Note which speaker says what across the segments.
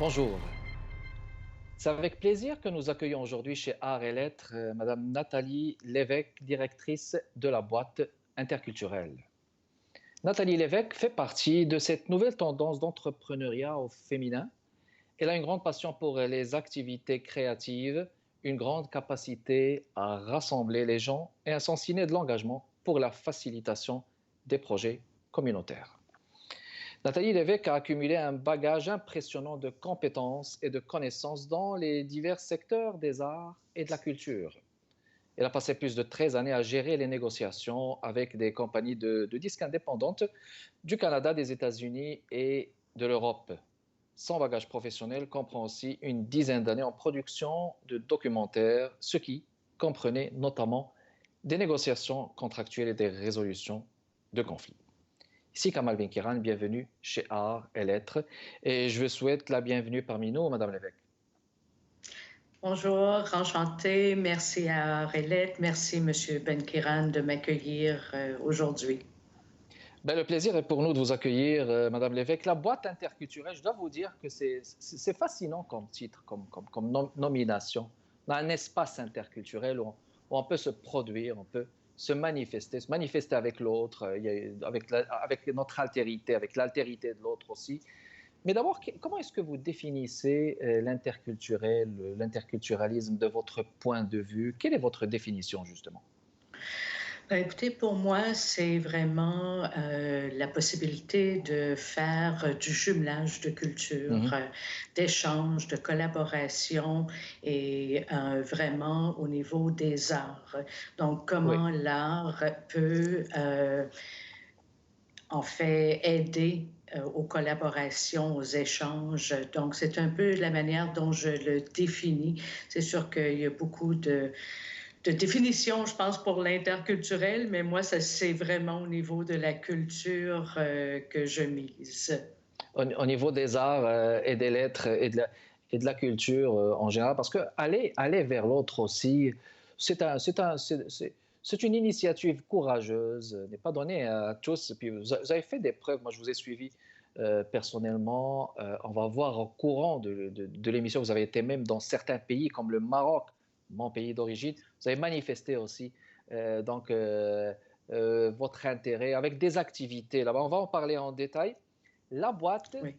Speaker 1: Bonjour. C'est avec plaisir que nous accueillons aujourd'hui chez Arts et Lettres Madame Nathalie Lévesque, directrice de la boîte interculturelle. Nathalie Lévesque fait partie de cette nouvelle tendance d'entrepreneuriat au féminin. Elle a une grande passion pour les activités créatives, une grande capacité à rassembler les gens et un sens inné de l'engagement pour la facilitation des projets communautaires. Nathalie Lévesque a accumulé un bagage impressionnant de compétences et de connaissances dans les divers secteurs des arts et de la culture. Elle a passé plus de 13 années à gérer les négociations avec des compagnies de disques indépendantes du Canada, des États-Unis et de l'Europe. Son bagage professionnel comprend aussi une dizaine d'années en production de documentaires, ce qui comprenait notamment des négociations contractuelles et des résolutions de conflits. Ici Kamal Benkiran, bienvenue chez Arts et Lettres. Et je vous souhaite la bienvenue parmi nous, Madame Lévesque.
Speaker 2: Bonjour, enchantée. Merci à Arts et Lettres. Merci, Monsieur Benkiran, de m'accueillir aujourd'hui.
Speaker 1: Le plaisir est pour nous de vous accueillir, Madame Lévesque. La boîte interculturelle, je dois vous dire que c'est fascinant comme titre, comme nomination. On a un espace interculturel où on peut se produire, on peut se manifester avec l'autre, avec notre altérité, avec l'altérité de l'autre aussi. Mais d'abord, comment est-ce que vous définissez l'interculturalisme de votre point de vue? Quelle est votre définition, justement?
Speaker 2: Écoutez, pour moi, c'est vraiment la possibilité de faire du jumelage de culture, d'échange, de collaboration et vraiment au niveau des arts. Donc, comment l'art peut en fait aider aux collaborations, aux échanges. Donc, c'est un peu la manière dont je le définis. C'est sûr qu'il y a beaucoup de définitions, je pense, pour l'interculturel, mais moi, c'est vraiment au niveau de la culture que je mise.
Speaker 1: Au niveau des arts et des lettres et de la culture en général, parce que aller vers l'autre aussi, c'est une initiative courageuse, n'est pas donnée à tous. Puis vous avez fait des preuves, moi je vous ai suivi personnellement, on va voir au courant de l'émission, vous avez été même dans certains pays comme le Maroc, mon pays d'origine, vous avez manifesté aussi votre intérêt avec des activités là-bas. On va en parler en détail. La boîte
Speaker 2: Oui.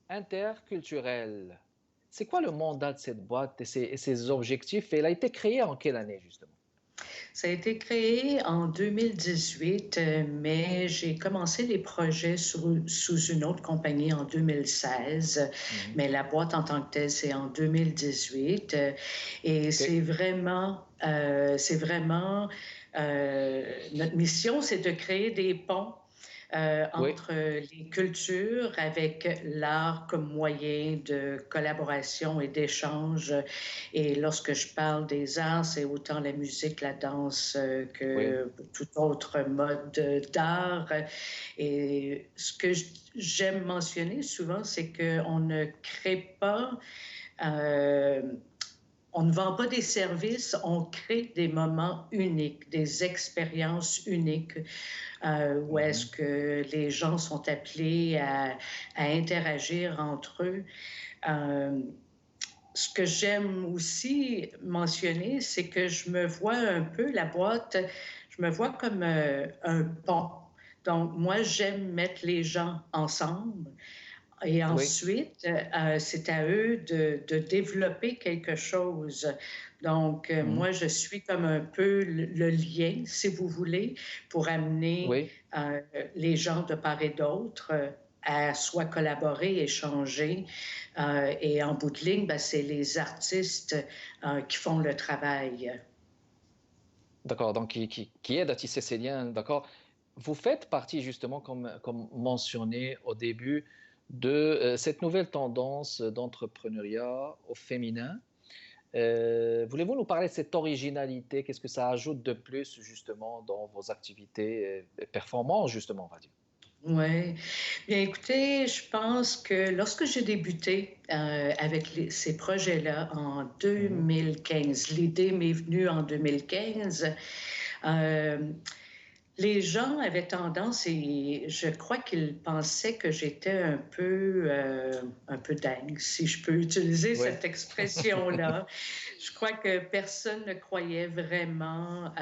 Speaker 1: interculturelle. C'est quoi le mandat de cette boîte et ses objectifs? Et elle a été créée en quelle année, justement?
Speaker 2: Ça a été créé en 2018, mais j'ai commencé les projets sous une autre compagnie en 2016. Mais la boîte en tant que telle, c'est en 2018. Et
Speaker 1: OK.
Speaker 2: c'est vraiment notre mission, c'est de créer des ponts
Speaker 1: Oui.
Speaker 2: entre les cultures avec l'art comme moyen de collaboration et d'échange. Et lorsque je parle des arts, c'est autant la musique, la danse
Speaker 1: Oui.
Speaker 2: que tout autre mode d'art. Et ce que j'aime mentionner souvent, c'est qu'on ne crée pas... on ne vend pas des services, on crée des moments uniques, des expériences uniques où est-ce que les gens sont appelés à interagir entre eux. Ce que j'aime aussi mentionner, c'est que je me vois un peu, la boîte, je me vois comme un pont. Donc, moi, j'aime mettre les gens ensemble. Et
Speaker 1: Oui.
Speaker 2: ensuite, c'est à eux de développer quelque chose. Donc, moi, je suis comme un peu le lien, si vous voulez, pour amener
Speaker 1: Oui.
Speaker 2: les gens de part et d'autre à soit collaborer, échanger. Et en bout de ligne, ben, c'est les artistes qui font le travail.
Speaker 1: D'accord. Donc, qui aide à tisser ces liens. D'accord. Vous faites partie, justement, comme mentionné au début, de cette nouvelle tendance d'entrepreneuriat au féminin. Voulez-vous nous parler de cette originalité? Qu'est-ce que ça ajoute de plus, justement, dans vos activités performantes, justement, on va dire?
Speaker 2: Oui. Bien, écoutez, je pense que lorsque j'ai débuté avec ces projets-là en 2015, l'idée m'est venue en 2015, euh, Les gens avaient tendance, et je crois qu'ils pensaient que j'étais un peu dingue, si je peux utiliser
Speaker 1: Oui.
Speaker 2: cette expression-là. Je crois que personne ne croyait vraiment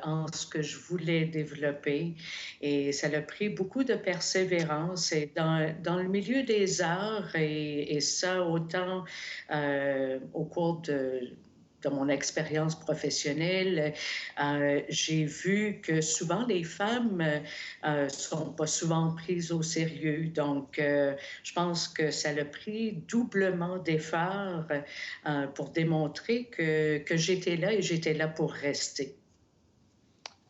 Speaker 2: en ce que je voulais développer et ça a pris beaucoup de persévérance. Et dans le milieu des arts, et ça autant au cours de mon expérience professionnelle, j'ai vu que souvent les femmes sont pas souvent prises au sérieux. Donc, je pense que ça a pris doublement d'efforts pour démontrer que j'étais là et j'étais là pour rester.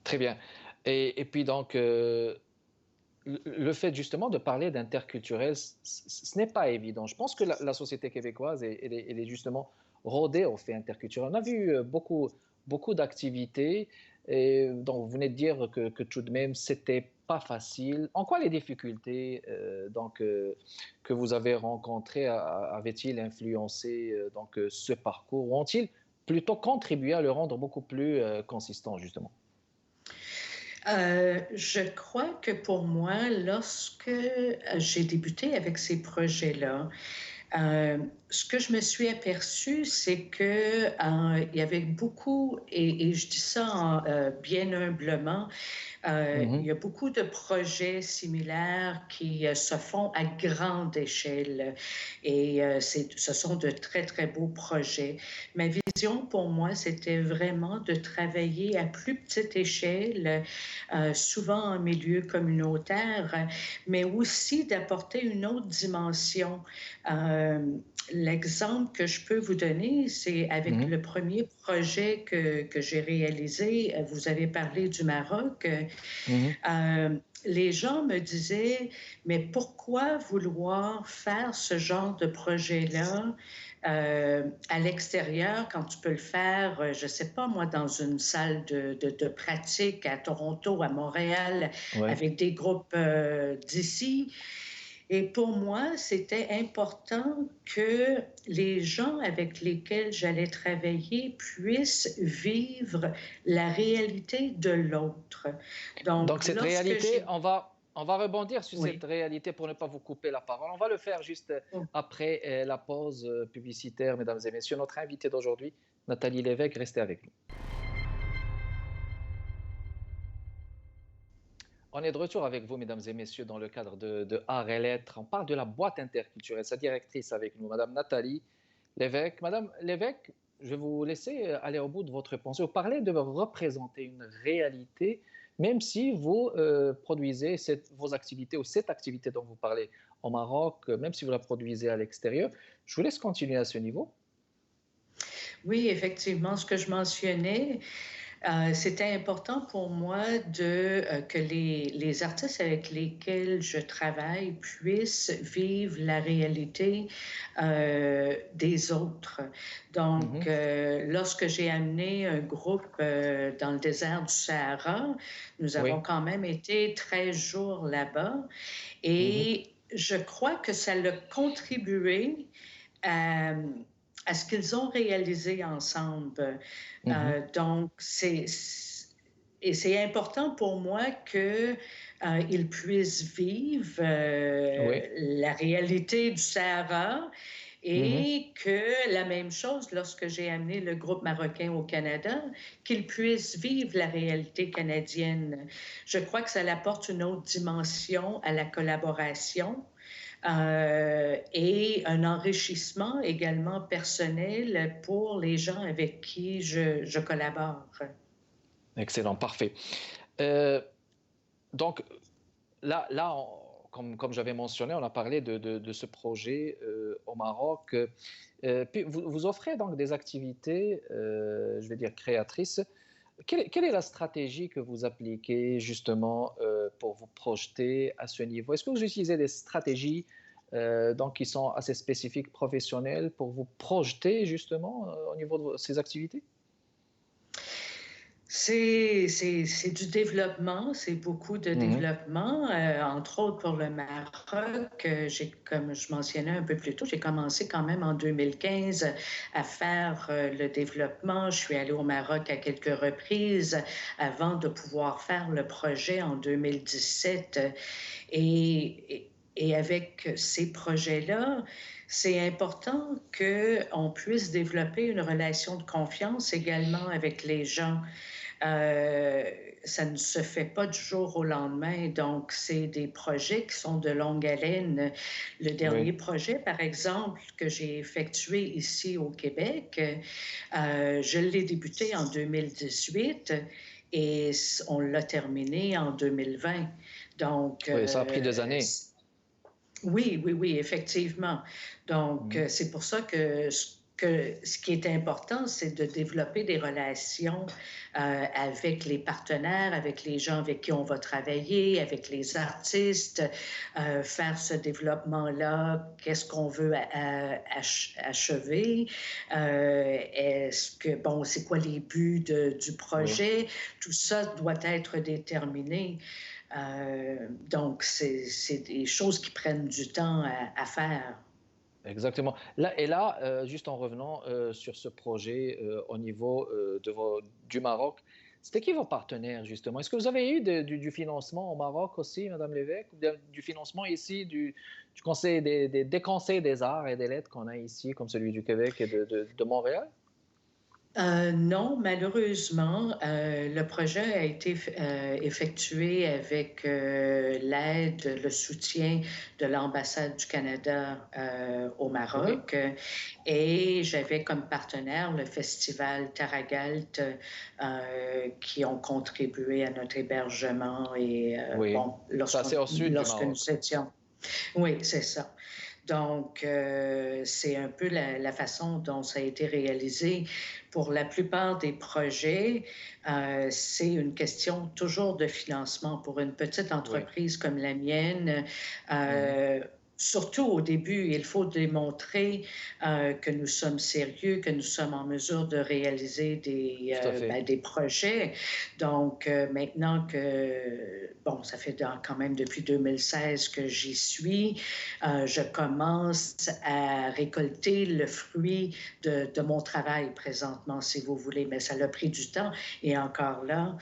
Speaker 1: Très bien. Et puis donc, le fait justement de parler d'interculturel, ce n'est pas évident. Je pense que la société québécoise, elle est justement rodée au fait interculturel. On a vu beaucoup d'activités, et donc vous venez de dire que tout de même, c'était pas facile. En quoi les difficultés que vous avez rencontrées avaient-ils influencé ce parcours, ou ont-ils plutôt contribué à le rendre beaucoup plus consistant, justement?
Speaker 2: Je crois que pour moi, lorsque j'ai débuté avec ces projets-là, euh, ce que je me suis aperçue, c'est que il y avait beaucoup, et je dis ça bien humblement, il
Speaker 1: Mhm.
Speaker 2: y a beaucoup de projets similaires qui se font à grande échelle et ce sont de très, très beaux projets. Ma vision pour moi, c'était vraiment de travailler à plus petite échelle, souvent en milieu communautaire, mais aussi d'apporter une autre dimension. Euh, L'exemple que je peux vous donner, c'est avec
Speaker 1: Mhm.
Speaker 2: le premier projet que j'ai réalisé. Vous avez parlé du Maroc.
Speaker 1: Mhm.
Speaker 2: Les gens me disaient, mais pourquoi vouloir faire ce genre de projet-là à l'extérieur quand tu peux le faire, je ne sais pas moi, dans une salle de pratique à Toronto, à Montréal,
Speaker 1: Ouais.
Speaker 2: avec des groupes d'ici. Et pour moi, c'était important que les gens avec lesquels j'allais travailler puissent vivre la réalité de l'autre. Donc,
Speaker 1: Donc cette
Speaker 2: lorsque
Speaker 1: réalité,
Speaker 2: j'ai...
Speaker 1: on va rebondir sur cette
Speaker 2: Oui.
Speaker 1: réalité pour ne pas vous couper la parole. On va le faire juste après la pause publicitaire, mesdames et messieurs. Notre invité d'aujourd'hui, Nathalie Lévesque, restez avec nous. On est de retour avec vous, mesdames et messieurs, dans le cadre de Arts et Lettres. On parle de la boîte interculturelle. Sa directrice avec nous, Madame Nathalie Lévesque. Madame Lévesque, je vais vous laisser aller au bout de votre pensée. Vous parlez de représenter une réalité, même si vous produisez vos activités ou cette activité dont vous parlez au Maroc, même si vous la produisez à l'extérieur. Je vous laisse continuer à ce niveau.
Speaker 2: Oui, effectivement, ce que je mentionnais, c'était important pour moi que les artistes avec lesquels je travaille puissent vivre la réalité des autres. Donc,
Speaker 1: Mhm,
Speaker 2: lorsque j'ai amené un groupe dans le désert du Sahara, nous avons
Speaker 1: oui.
Speaker 2: quand même été 13 jours là-bas
Speaker 1: Mhm,
Speaker 2: et je crois que ça a contribué à, à ce qu'ils ont réalisé ensemble.
Speaker 1: mhm,
Speaker 2: Donc, et c'est important pour moi que ils puissent vivre
Speaker 1: oui.
Speaker 2: la réalité du Sahara
Speaker 1: Mhm.
Speaker 2: et que la même chose lorsque j'ai amené le groupe marocain au Canada, qu'ils puissent vivre la réalité canadienne. Je crois que ça apporte une autre dimension à la collaboration et un enrichissement également personnel pour les gens avec qui je collabore.
Speaker 1: Excellent, parfait. Euh, donc, là comme j'avais mentionné, on a parlé de ce projet au Maroc. Puis vous offrez donc des activités, je vais dire créatrices. Quelle est la stratégie que vous appliquez justement pour vous projeter à ce niveau? Est-ce que vous utilisez des stratégies donc qui sont assez spécifiques, professionnelles, pour vous projeter justement au niveau de ces activités?
Speaker 2: C'est du développement, c'est beaucoup de
Speaker 1: Mhm.
Speaker 2: développement, entre autres pour le Maroc. Comme je mentionnais un peu plus tôt, j'ai commencé quand même en 2015 à faire le développement. Je suis allée au Maroc à quelques reprises avant de pouvoir faire le projet en 2017. Et avec ces projets-là, c'est important qu'on puisse développer une relation de confiance également avec les gens. Euh, Ça ne se fait pas du jour au lendemain, donc c'est des projets qui sont de longue haleine. Le dernier
Speaker 1: Oui.
Speaker 2: projet, par exemple, que j'ai effectué ici au Québec, je l'ai débuté en 2018 et on l'a terminé en 2020. Donc,
Speaker 1: Oui, ça a pris des années.
Speaker 2: oui, oui, oui, effectivement. Donc,
Speaker 1: Mhm.
Speaker 2: c'est pour ça que ce qui est important, c'est de développer des relations avec les partenaires, avec les gens avec qui on va travailler, avec les artistes, faire ce développement-là, qu'est-ce qu'on veut achever, est-ce que, bon, c'est quoi les buts du
Speaker 1: Oui.
Speaker 2: projet, tout ça doit être déterminé. Donc, c'est des choses qui prennent du temps à faire.
Speaker 1: Exactement. Juste en revenant sur ce projet au niveau du Maroc, c'était qui vos partenaires justement? Est-ce que vous avez eu du financement au Maroc aussi, Madame Lévesque, ou bien du financement ici du Conseil des conseils des arts et des lettres qu'on a ici, comme celui du Québec et de Montréal?
Speaker 2: Non, malheureusement, le projet a été effectué avec l'aide, le soutien de l'ambassade du Canada au
Speaker 1: OK.
Speaker 2: Maroc. Et j'avais comme partenaire le festival Taragalt qui ont contribué à notre hébergement et
Speaker 1: Oui.
Speaker 2: bon,
Speaker 1: Ça, c'est au sud du
Speaker 2: lorsque
Speaker 1: Maroc.
Speaker 2: nous étions. Oui, c'est ça. Donc, c'est un peu la façon dont ça a été réalisé. Pour la plupart des projets, c'est une question toujours de financement. Pour une petite
Speaker 1: Oui.
Speaker 2: entreprise comme la mienne,
Speaker 1: Mhm.
Speaker 2: euh, surtout au début, il faut démontrer que nous sommes sérieux, que nous sommes en mesure de réaliser
Speaker 1: Tout à fait.
Speaker 2: des projets. Donc, maintenant que, bon, ça fait quand même depuis 2016 que j'y suis, je commence à récolter le fruit de mon travail présentement, si vous voulez, mais ça a pris du temps. Et encore là,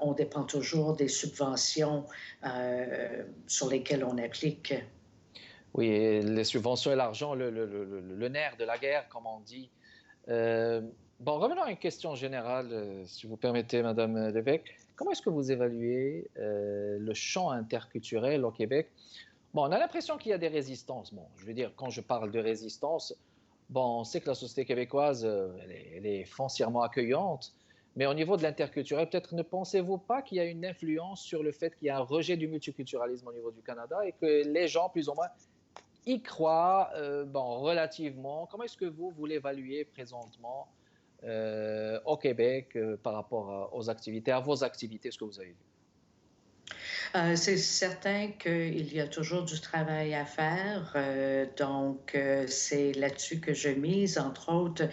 Speaker 2: on dépend toujours des subventions sur lesquelles on applique.
Speaker 1: Oui, et les subventions et l'argent, le nerf de la guerre, comme on dit. Euh, bon, revenons à une question générale, si vous permettez, Madame Lévesque. Comment est-ce que vous évaluez le champ interculturel au Québec? Bon, on a l'impression qu'il y a des résistances. Bon, je veux dire, quand je parle de résistance, bon, on sait que la société québécoise, elle est foncièrement accueillante, mais au niveau de l'interculturel, peut-être ne pensez-vous pas qu'il y a une influence sur le fait qu'il y a un rejet du multiculturalisme au niveau du Canada et que les gens, plus ou moins, y croient, bon, relativement. Comment est-ce que vous l'évaluez présentement au Québec par rapport aux activités, à vos activités, ce que vous avez vu?
Speaker 2: C'est certain qu'il y a toujours du travail à faire, donc c'est là-dessus que je mise. Entre autres,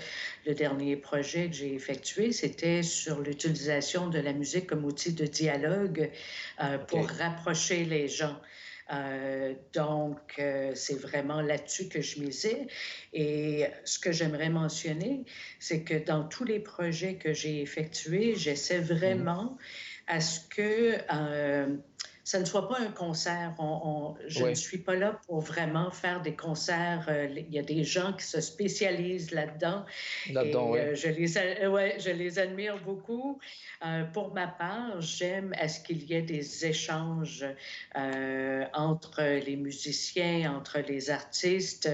Speaker 2: le dernier projet que j'ai effectué, c'était sur l'utilisation de la musique comme outil de dialogue pour
Speaker 1: OK.
Speaker 2: rapprocher les gens. Donc, c'est vraiment là-dessus que je misais. Et ce que j'aimerais mentionner, c'est que dans tous les projets que j'ai effectués, j'essaie
Speaker 1: Mhm.
Speaker 2: vraiment à ce que ça ne soit pas un concert. Je ne
Speaker 1: Oui,
Speaker 2: suis pas là pour vraiment faire des concerts. Il y a des gens qui se spécialisent là-dedans
Speaker 1: là-dedans,
Speaker 2: et
Speaker 1: oui.
Speaker 2: ouais, je les admire beaucoup. Pour ma part, j'aime à ce qu'il y ait des échanges entre les musiciens, entre les artistes,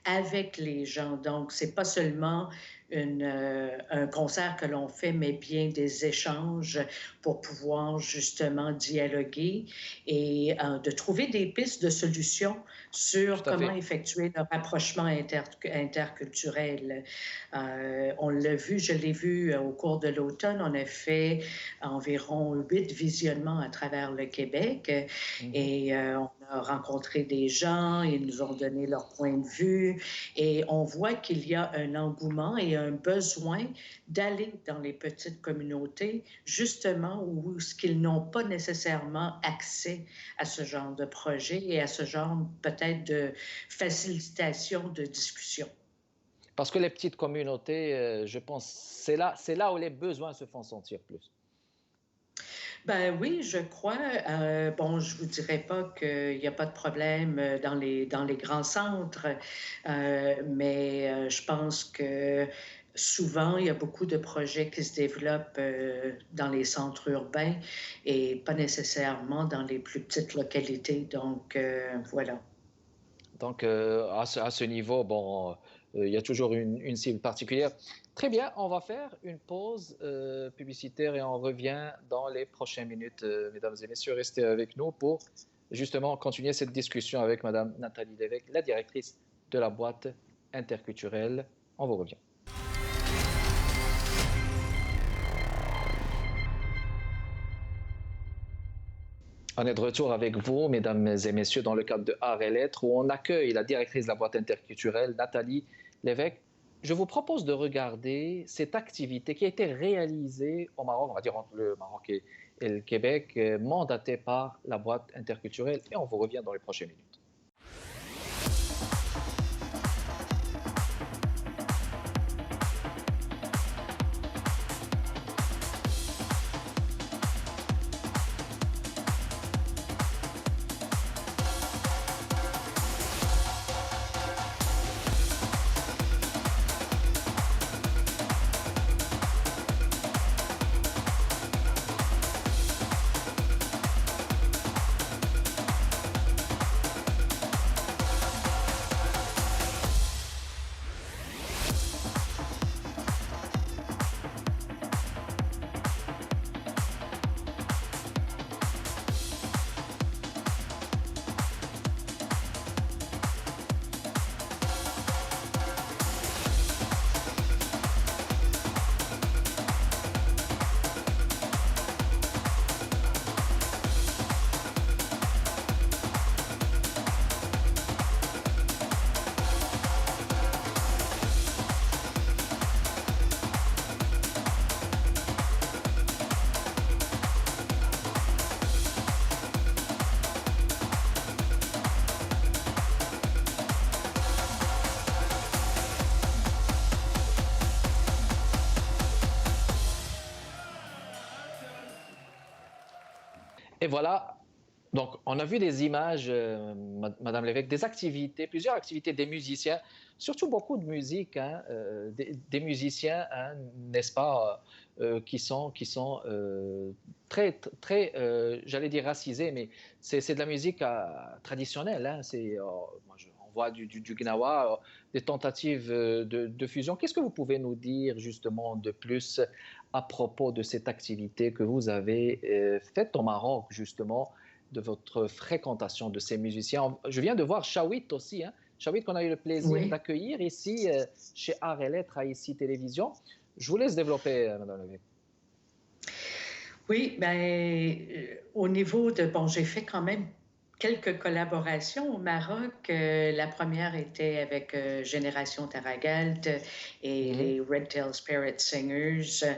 Speaker 2: avec les gens. Donc, c'est pas seulement un concert que l'on fait, mais bien des échanges pour pouvoir justement dialoguer et de trouver des pistes de solutions sur
Speaker 1: Tout à
Speaker 2: comment
Speaker 1: fait.
Speaker 2: effectuer le rapprochement interculturel. On l'a vu, je l'ai vu au cours de l'automne, on a fait environ 8 visionnements à travers le Québec
Speaker 1: Mhm.
Speaker 2: et on a rencontré des gens, ils nous ont donné leur point de vue et on voit qu'il y a un engouement et a un besoin d'aller dans les petites communautés, justement où ce qu'ils n'ont pas nécessairement accès à ce genre de projet et à ce genre peut-être de facilitation de discussion.
Speaker 1: Parce que les petites communautés, je pense, c'est là où les besoins se font sentir plus.
Speaker 2: Ben oui, je crois. Bon, je vous dirais pas qu'il n'y a pas de problème dans les grands centres, mais je pense que souvent, il y a beaucoup de projets qui se développent dans les centres urbains et pas nécessairement dans les plus petites localités. Donc, voilà.
Speaker 1: Donc, à ce niveau, bon, il y a toujours une cible particulière. Très bien, on va faire une pause publicitaire et on revient dans les prochaines minutes. Mesdames et messieurs, restez avec nous pour justement continuer cette discussion avec Madame Nathalie Lévesque, la directrice de la boîte interculturelle. On vous revient. On est de retour avec vous, mesdames et messieurs, dans le cadre de Arts et Lettres, où on accueille la directrice de la boîte interculturelle, Nathalie Lévesque. Je vous propose de regarder cette activité qui a été réalisée au Maroc, on va dire entre le Maroc et le Québec, mandatée par la boîte interculturelle, et on vous revient dans les prochaines minutes. Et voilà, donc on a vu des images, Madame Lévesque, des activités, plusieurs activités des musiciens, surtout beaucoup de musique, hein, des musiciens, hein, n'est-ce pas, qui sont très, très j'allais dire racisés, mais c'est de la musique traditionnelle. Hein, on voit du gnawa, des tentatives de fusion. Qu'est-ce que vous pouvez nous dire justement de plus à propos de cette activité que vous avez faite au Maroc, justement, de votre fréquentation de ces musiciens? Je viens de voir Chawit aussi, hein? Chawit qu'on a eu le plaisir
Speaker 2: Oui.
Speaker 1: d'accueillir ici chez Arts et Lettres à ICI Télévision. Je vous laisse développer, Madame Lévesque.
Speaker 2: Oui, ben, au niveau de, bon, j'ai fait quand même quelques collaborations au Maroc. La première était avec Génération Taragalt et les Red Tail Spirit Singers.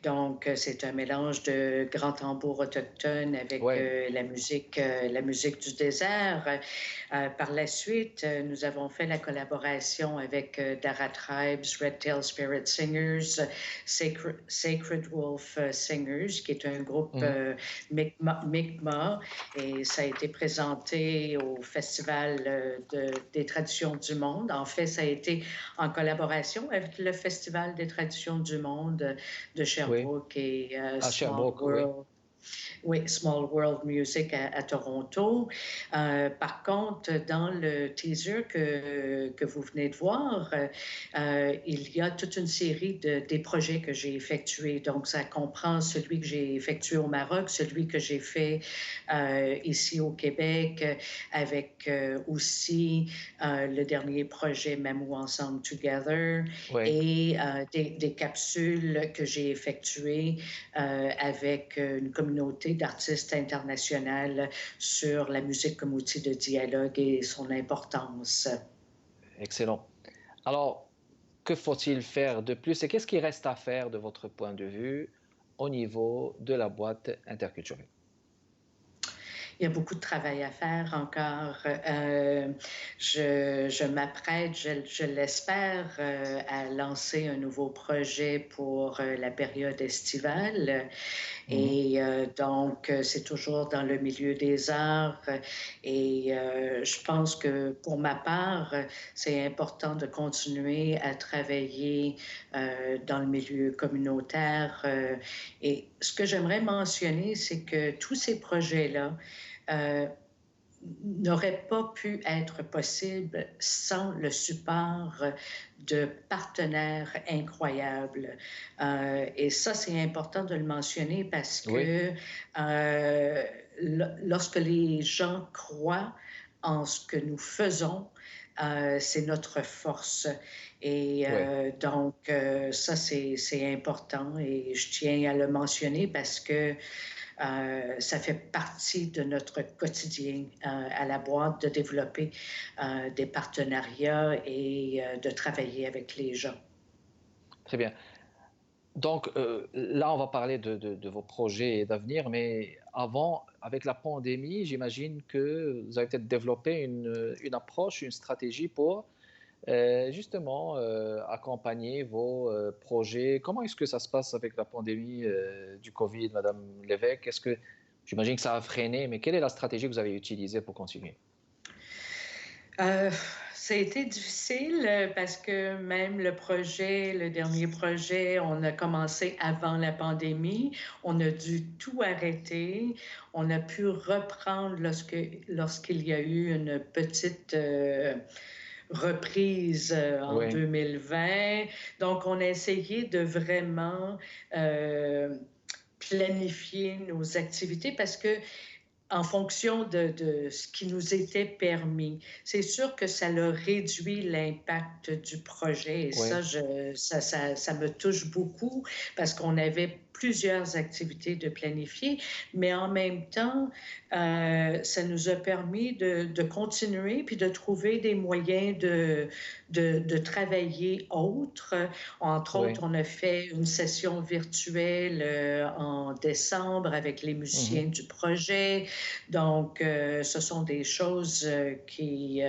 Speaker 2: Donc, c'est un mélange de grands tambours autochtones avec la musique du désert. Par la suite, nous avons fait la collaboration avec Dara Tribes, Red Tail Spirit Singers, Sacred Wolf Singers, qui est un groupe Mi'kmaq, et ça a été présenté au Festival des Traditions du Monde. En fait, ça a été en collaboration avec le Festival des Traditions du Monde de Sherbrooke et Small World. Oui, Small World Music à Toronto. Par contre, dans le teaser que vous venez de voir, il y a toute une série des projets que j'ai effectués. Donc, ça comprend celui que j'ai effectué au Maroc, celui que j'ai fait ici au Québec, avec aussi le dernier projet Mamou Ensemble Together et des capsules que j'ai effectuées avec une communauté d'artistes internationales sur la musique comme outil de dialogue et son importance.
Speaker 1: Excellent. Alors, Que faut-il faire de plus et qu'est-ce qui reste à faire de votre point de vue au niveau de la boîte interculturelle?
Speaker 2: Il y a beaucoup de travail à faire encore. Je m'apprête, je l'espère, à lancer un nouveau projet pour la période estivale.
Speaker 1: Mhm.
Speaker 2: Donc, c'est toujours dans le milieu des arts. Je pense que pour ma part, c'est important de continuer à travailler dans le milieu communautaire. Et ce que j'aimerais mentionner, c'est que tous ces projets-là, euh, n'aurait pas pu être possible sans le support de partenaires incroyables. Et ça, c'est important de le mentionner parce
Speaker 1: Oui,
Speaker 2: que lorsque les gens croient en ce que nous faisons, c'est notre force.
Speaker 1: oui.
Speaker 2: Ça, c'est important et je tiens à le mentionner parce que ça fait partie de notre quotidien à la boîte de développer des partenariats et de travailler avec les gens.
Speaker 1: Très bien. Donc là, on va parler de vos projets d'avenir, mais avant, avec la pandémie, j'imagine que vous avez peut-être développé une approche, une stratégie pour justement accompagner vos projets. Comment est-ce que ça se passe avec la pandémie du Covid, Madame Lévesque? Est-ce que j'imagine que ça a freiné, mais quelle est la stratégie que vous avez utilisée pour continuer?
Speaker 2: Euh, Ça a été difficile parce que même le dernier projet, on a commencé avant la pandémie. On a dû tout arrêter. On a pu reprendre lorsqu'il y a eu une petite reprise en
Speaker 1: Oui.
Speaker 2: 2020. Donc, on a essayé de vraiment euh, planifier nos activités parce que en fonction de ce qui nous était permis. C'est sûr que ça a réduit l'impact du projet et
Speaker 1: Oui.
Speaker 2: ça me touche beaucoup parce qu'on avait plusieurs activités de planifier, mais en même temps, ça nous a permis de continuer puis de trouver des moyens de travailler autre. Entre autres,
Speaker 1: Oui.
Speaker 2: on a fait une session virtuelle en décembre avec les musiciens
Speaker 1: Mhm.
Speaker 2: du projet. Donc, ce sont des choses qui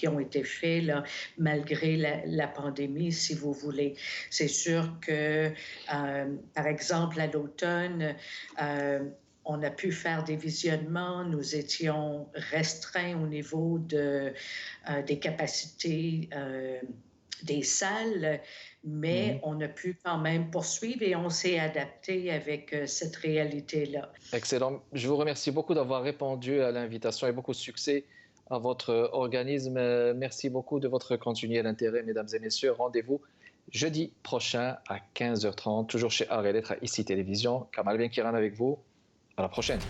Speaker 2: ont été faites là, malgré la pandémie, si vous voulez. C'est sûr que, par exemple, à l'automne, on a pu faire des visionnements. Nous étions restreints au niveau des capacités des salles, mais
Speaker 1: Mhm.
Speaker 2: on a pu quand même poursuivre et on s'est adapté avec cette réalité-là.
Speaker 1: Excellent. Je vous remercie beaucoup d'avoir répondu à l'invitation et beaucoup de succès à votre organisme. Merci beaucoup de votre continuel intérêt, mesdames et messieurs. Rendez-vous jeudi prochain à 15h30, toujours chez Art et Lettres à ICI Télévision. Kamal Ben Kiran avec vous. À la prochaine.